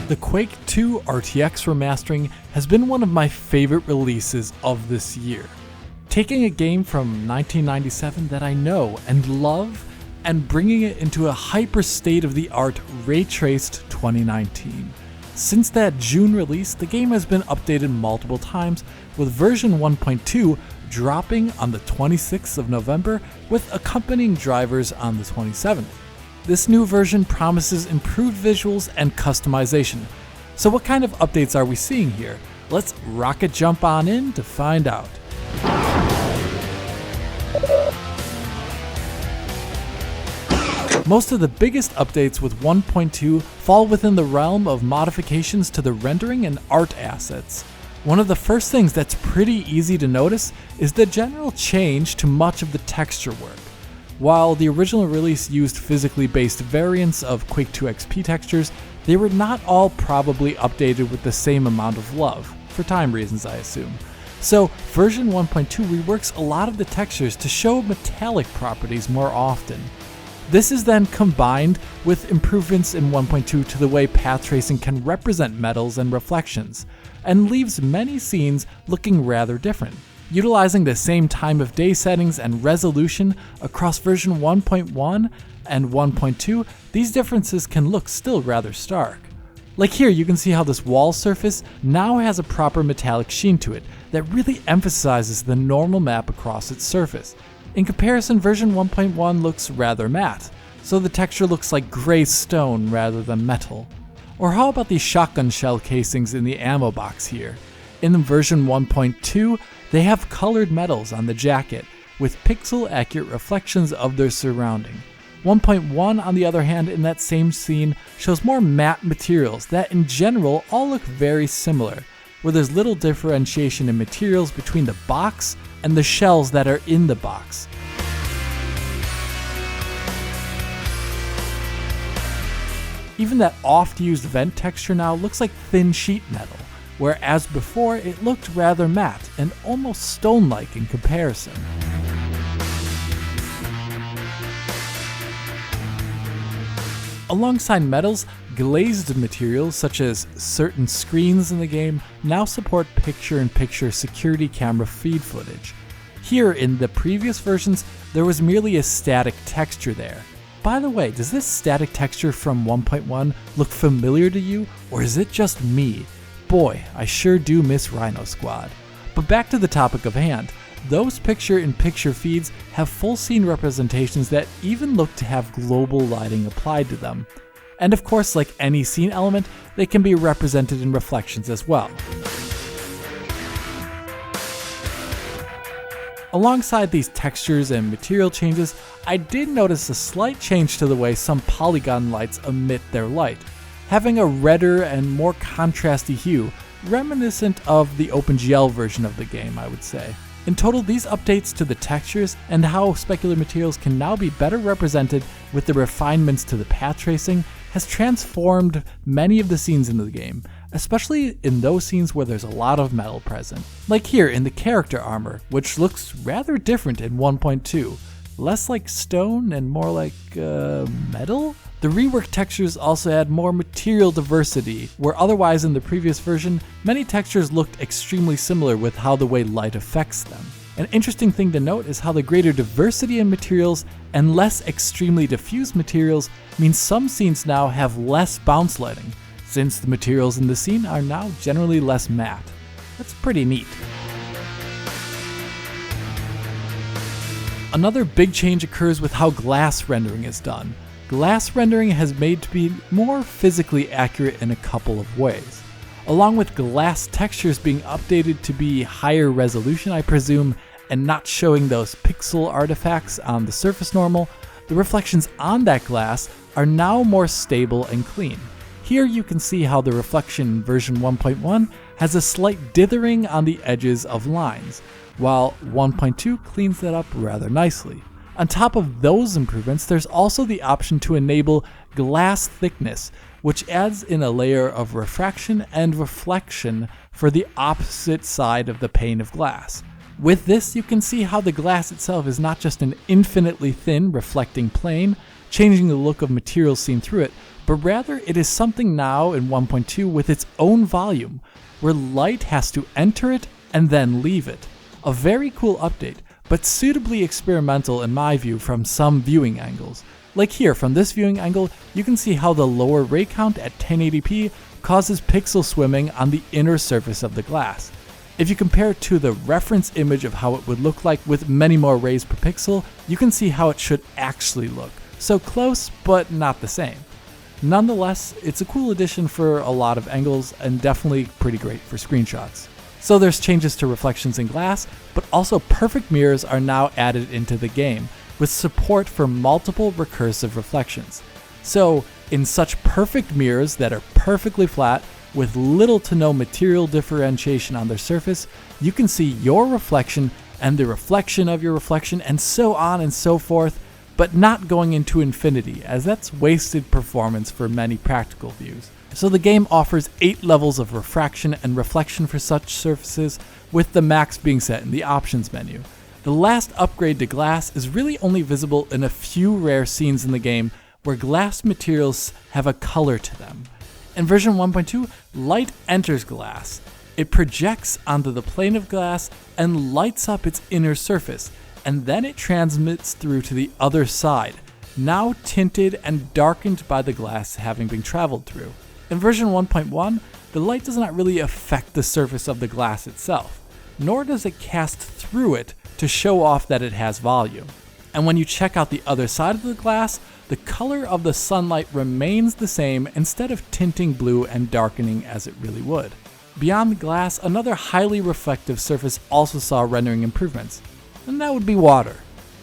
The Quake 2 RTX remastering has been one of my favorite releases of this year. Taking a game from 1997 that I know and love and bringing it into a hyper state-of-the-art ray-traced 2019. Since that June release, the game has been updated multiple times, with version 1.2 dropping on the 26th of November with accompanying drivers on the 27th. This new version promises improved visuals and customization. So what kind of updates are we seeing here? Let's rocket jump on in to find out. Most of the biggest updates with 1.2 fall within the realm of modifications to the rendering and art assets. One of the first things that's pretty easy to notice is the general change to much of the texture work. While the original release used physically based variants of Quake 2 XP textures, they were not all probably updated with the same amount of love, for time reasons I assume. So version 1.2 reworks a lot of the textures to show metallic properties more often. This is then combined with improvements in 1.2 to the way path tracing can represent metals and reflections, and leaves many scenes looking rather different. Utilizing the same time of day settings and resolution across version 1.1 and 1.2, these differences can look still rather stark. Like here, you can see how this wall surface now has a proper metallic sheen to it that really emphasizes the normal map across its surface. In comparison, version 1.1 looks rather matte, so the texture looks like gray stone rather than metal. Or how about these shotgun shell casings in the ammo box here? In version 1.2, they have colored metals on the jacket, with pixel-accurate reflections of their surrounding. 1.1, on the other hand, in that same scene, shows more matte materials that in general all look very similar, where there's little differentiation in materials between the box and the shells that are in the box. Even that oft-used vent texture now looks like thin sheet metal, whereas before it looked rather matte and almost stone-like in comparison. Alongside metals, glazed materials such as certain screens in the game now support picture-in-picture security camera feed footage. Here, in the previous versions, there was merely a static texture there. By the way, does this static texture from 1.1 look familiar to you, or is it just me? Boy, I sure do miss Rhino Squad. But back to the topic of hand, those picture-in-picture feeds have full scene representations that even look to have global lighting applied to them. And of course, like any scene element, they can be represented in reflections as well. Alongside these textures and material changes, I did notice a slight change to the way some polygon lights emit their light, having a redder and more contrasty hue, reminiscent of the OpenGL version of the game, I would say. In total, these updates to the textures and how specular materials can now be better represented with the refinements to the path tracing has transformed many of the scenes in the game, especially in those scenes where there's a lot of metal present. Like here in the character armor, which looks rather different in 1.2. Less like stone and more like metal? The reworked textures also add more material diversity, where otherwise in the previous version, many textures looked extremely similar with how the way light affects them. An interesting thing to note is how the greater diversity in materials and less extremely diffuse materials means some scenes now have less bounce lighting, since the materials in the scene are now generally less matte. That's pretty neat. Another big change occurs with how glass rendering is done. Glass rendering has made to be more physically accurate in a couple of ways. Along with glass textures being updated to be higher resolution, I presume, and not showing those pixel artifacts on the surface normal, the reflections on that glass are now more stable and clean. Here you can see how the reflection in version 1.1 has a slight dithering on the edges of lines, while 1.2 cleans that up rather nicely. On top of those improvements, there's also the option to enable glass thickness, which adds in a layer of refraction and reflection for the opposite side of the pane of glass. With this, you can see how the glass itself is not just an infinitely thin reflecting plane, changing the look of materials seen through it, but rather it is something now in 1.2 with its own volume, where light has to enter it and then leave it. A very cool update, but suitably experimental in my view from some viewing angles. Like here, from this viewing angle, you can see how the lower ray count at 1080p causes pixel swimming on the inner surface of the glass. If you compare it to the reference image of how it would look like with many more rays per pixel, you can see how it should actually look. So close, but not the same. Nonetheless, it's a cool addition for a lot of angles and definitely pretty great for screenshots. So there's changes to reflections in glass, but also perfect mirrors are now added into the game, with support for multiple recursive reflections. So in such perfect mirrors that are perfectly flat, with little to no material differentiation on their surface, you can see your reflection and the reflection of your reflection and so on and so forth, but not going into infinity, as that's wasted performance for many practical views. So the game offers 8 levels of refraction and reflection for such surfaces, with the max being set in the options menu. The last upgrade to glass is really only visible in a few rare scenes in the game where glass materials have a color to them. In version 1.2, light enters glass. It projects onto the plane of glass and lights up its inner surface, and then it transmits through to the other side, now tinted and darkened by the glass having been traveled through. In version 1.1, the light does not really affect the surface of the glass itself, nor does it cast through it to show off that it has volume. And when you check out the other side of the glass, the color of the sunlight remains the same instead of tinting blue and darkening as it really would. Beyond the glass, another highly reflective surface also saw rendering improvements, and that would be water.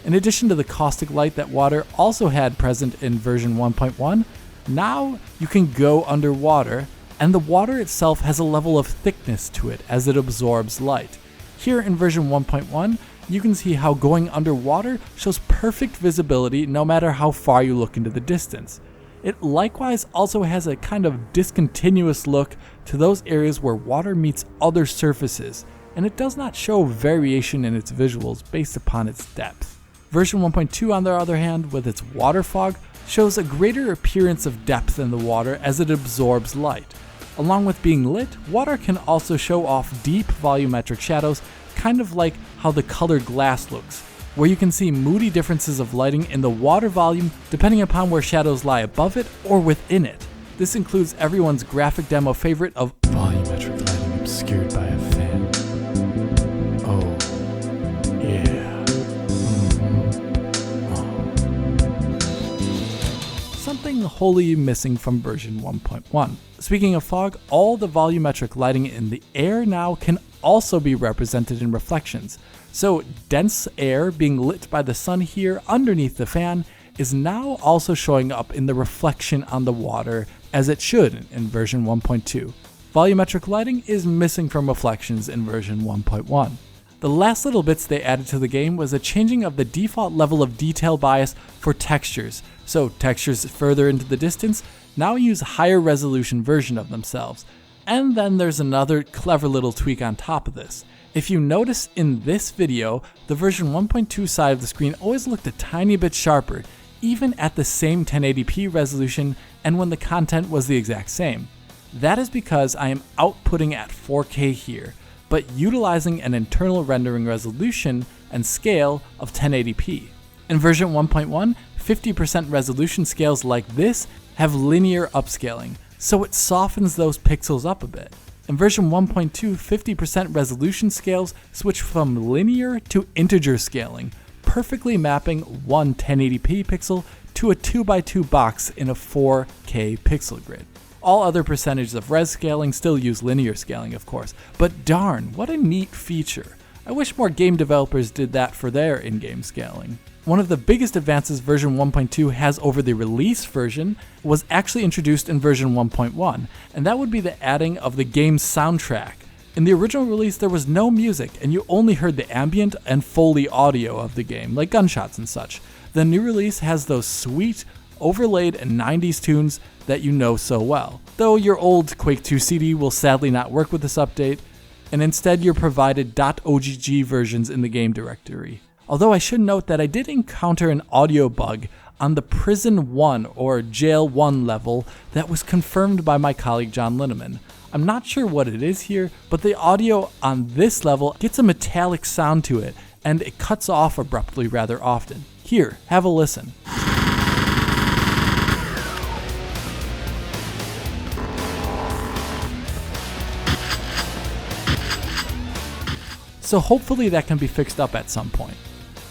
In addition to the caustic light that water also had present in version 1.1, now you can go underwater, and the water itself has a level of thickness to it as it absorbs light. Here in version 1.1, you can see how going underwater shows perfect visibility no matter how far you look into the distance. It likewise also has a kind of discontinuous look to those areas where water meets other surfaces, and it does not show variation in its visuals based upon its depth. Version 1.2, on the other hand, with its water fog, shows a greater appearance of depth in the water as it absorbs light. Along with being lit, water can also show off deep volumetric shadows, kind of like how the colored glass looks, where you can see moody differences of lighting in the water volume depending upon where shadows lie above it or within it. This includes everyone's graphic demo favorite of volumetric lighting obscured by a fan. Oh, yeah. Something wholly missing from version 1.1. Speaking of fog, all the volumetric lighting in the air now can also be represented in reflections. So dense air being lit by the sun here underneath the fan is now also showing up in the reflection on the water as it should in version 1.2. Volumetric lighting is missing from reflections in version 1.1. The last little bits they added to the game was a changing of the default level of detail bias for textures. So textures further into the distance now use a higher resolution version of themselves. And then there's another clever little tweak on top of this. If you notice in this video, the version 1.2 side of the screen always looked a tiny bit sharper, even at the same 1080p resolution and when the content was the exact same. That is because I am outputting at 4K here, but utilizing an internal rendering resolution and scale of 1080p. In version 1.1, 50% resolution scales like this have linear upscaling, so it softens those pixels up a bit. In version 1.2, 50% resolution scales switch from linear to integer scaling, perfectly mapping one 1080p pixel to a 2x2 box in a 4K pixel grid. All other percentages of res scaling still use linear scaling, of course, but darn, what a neat feature. I wish more game developers did that for their in-game scaling. One of the biggest advances version 1.2 has over the release version was actually introduced in version 1.1, and that would be the adding of the game's soundtrack. In the original release, there was no music, and you only heard the ambient and Foley audio of the game, like gunshots and such. The new release has those sweet, overlaid 90s tunes that you know so well. Though your old Quake 2 CD will sadly not work with this update, and instead you're provided .ogg versions in the game directory. Although I should note that I did encounter an audio bug on the Prison 1 or Jail 1 level that was confirmed by my colleague John Linneman. I'm not sure what it is here, but the audio on this level gets a metallic sound to it, and it cuts off abruptly rather often. Here, have a listen. So hopefully that can be fixed up at some point.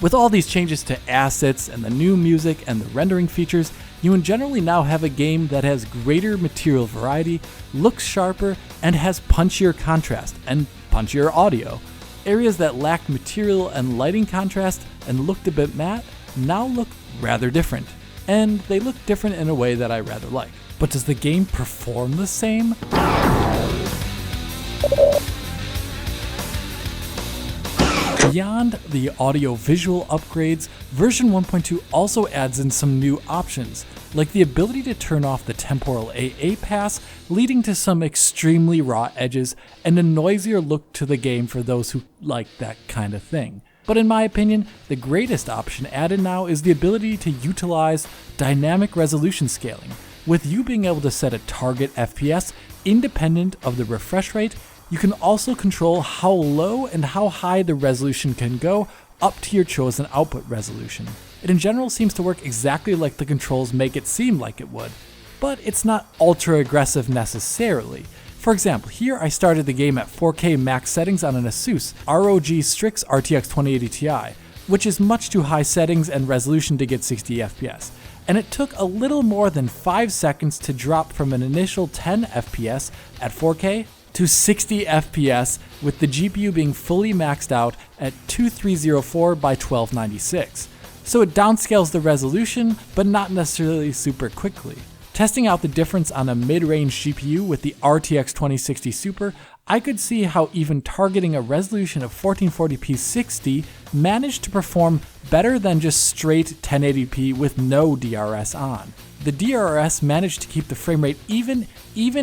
With all these changes to assets and the new music and the rendering features, you generally now have a game that has greater material variety, looks sharper, and has punchier contrast and punchier audio. Areas that lacked material and lighting contrast and looked a bit matte now look rather different, and they look different in a way that I rather like. But does the game perform the same? Beyond the audio-visual upgrades, version 1.2 also adds in some new options, like the ability to turn off the temporal AA pass, leading to some extremely raw edges and a noisier look to the game for those who like that kind of thing. But in my opinion, the greatest option added now is the ability to utilize dynamic resolution scaling, with you being able to set a target FPS independent of the refresh rate. You can also control how low and how high the resolution can go up to your chosen output resolution. It in general seems to work exactly like the controls make it seem like it would, but it's not ultra aggressive necessarily. For example, here I started the game at 4K max settings on an Asus ROG Strix RTX 2080 Ti, which is much too high settings and resolution to get 60 FPS. And it took a little more than 5 seconds to drop from an initial 10 FPS at 4K to 60 FPS with the GPU being fully maxed out at 2304 by 1296. So it downscales the resolution, but not necessarily super quickly. Testing out the difference on a mid-range GPU with the RTX 2060 Super, I could see how even targeting a resolution of 1440p 60 managed to perform better than just straight 1080p with no DRS on. The DRS managed to keep the frame rate even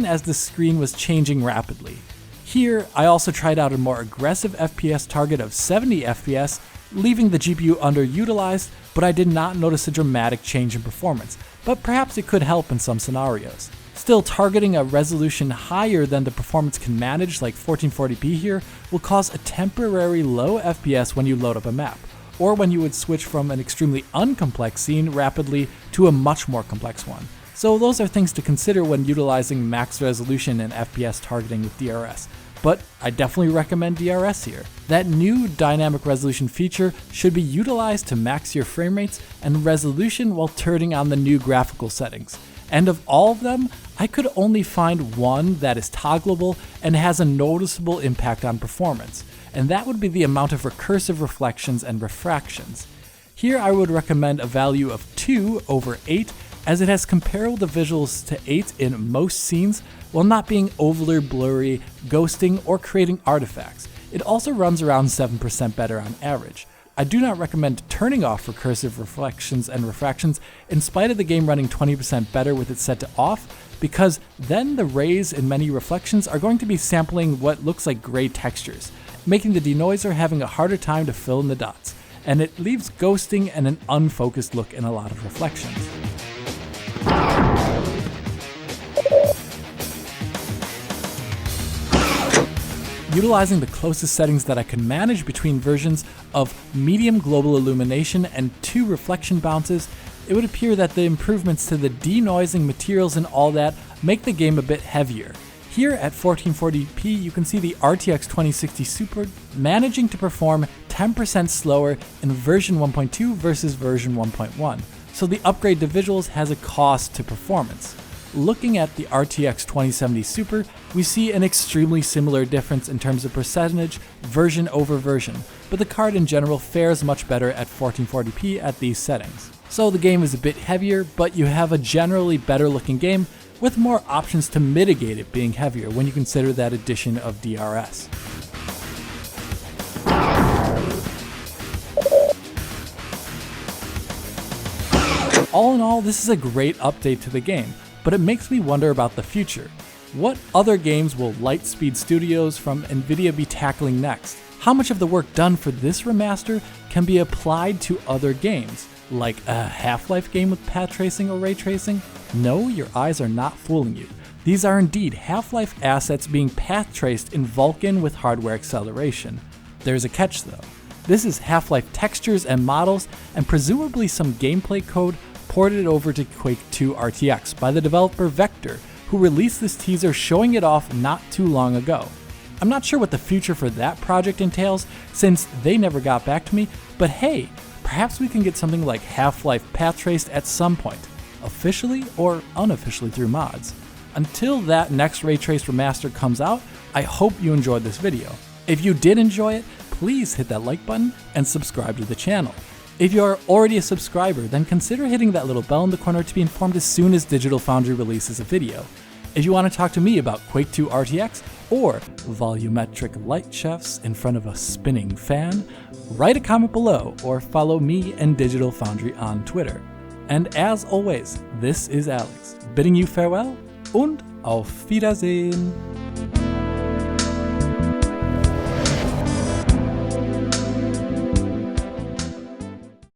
as the screen was changing rapidly. Here, I also tried out a more aggressive FPS target of 70 FPS, leaving the GPU underutilized, but I did not notice a dramatic change in performance, but perhaps it could help in some scenarios. Still, targeting a resolution higher than the performance can manage, like 1440p here, will cause a temporary low FPS when you load up a map, or when you would switch from an extremely uncomplex scene rapidly to a much more complex one. So those are things to consider when utilizing max resolution and FPS targeting with DRS. But I definitely recommend DRS here. That new dynamic resolution feature should be utilized to max your frame rates and resolution while turning on the new graphical settings. And of all of them, I could only find one that is toggleable and has a noticeable impact on performance, and that would be the amount of recursive reflections and refractions. Here I would recommend a value of 2 over 8, as it has comparable visuals to 8 in most scenes while not being overly blurry, ghosting, or creating artifacts. It also runs around 7% better on average. I do not recommend turning off recursive reflections and refractions in spite of the game running 20% better with it set to off, because then the rays in many reflections are going to be sampling what looks like gray textures, making the denoiser having a harder time to fill in the dots, and it leaves ghosting and an unfocused look in a lot of reflections. Utilizing the closest settings that I could manage between versions of medium global illumination and 2 reflection bounces, it would appear that the improvements to the denoising materials and all that make the game a bit heavier. Here at 1440p, you can see the RTX 2060 Super managing to perform 10% slower in version 1.2 versus version 1.1, so the upgrade to visuals has a cost to performance. Looking at the RTX 2070 Super, we see an extremely similar difference in terms of percentage version over version, but the card in general fares much better at 1440p at these settings. So the game is a bit heavier, but you have a generally better looking game with more options to mitigate it being heavier when you consider that addition of DRS. All in all, this is a great update to the game, but it makes me wonder about the future. What other games will Lightspeed Studios from Nvidia be tackling next? How much of the work done for this remaster can be applied to other games? Like a Half-Life game with path tracing or ray tracing? No, your eyes are not fooling you. These are indeed Half-Life assets being path traced in Vulkan with hardware acceleration. There's a catch though. This is Half-Life textures and models, and presumably some gameplay code ported over to Quake 2 RTX by the developer Vector, who released this teaser showing it off not too long ago. I'm not sure what the future for that project entails, since they never got back to me, but hey, perhaps we can get something like Half-Life path traced at some point, officially or unofficially through mods. Until that next ray traced remaster comes out, I hope you enjoyed this video. If you did enjoy it, please hit that like button and subscribe to the channel. If you are already a subscriber, then consider hitting that little bell in the corner to be informed as soon as Digital Foundry releases a video. If you want to talk to me about Quake 2 RTX or volumetric light chefs in front of a spinning fan, write a comment below or follow me and Digital Foundry on Twitter. And as always, this is Alex, bidding you farewell und auf Wiedersehen.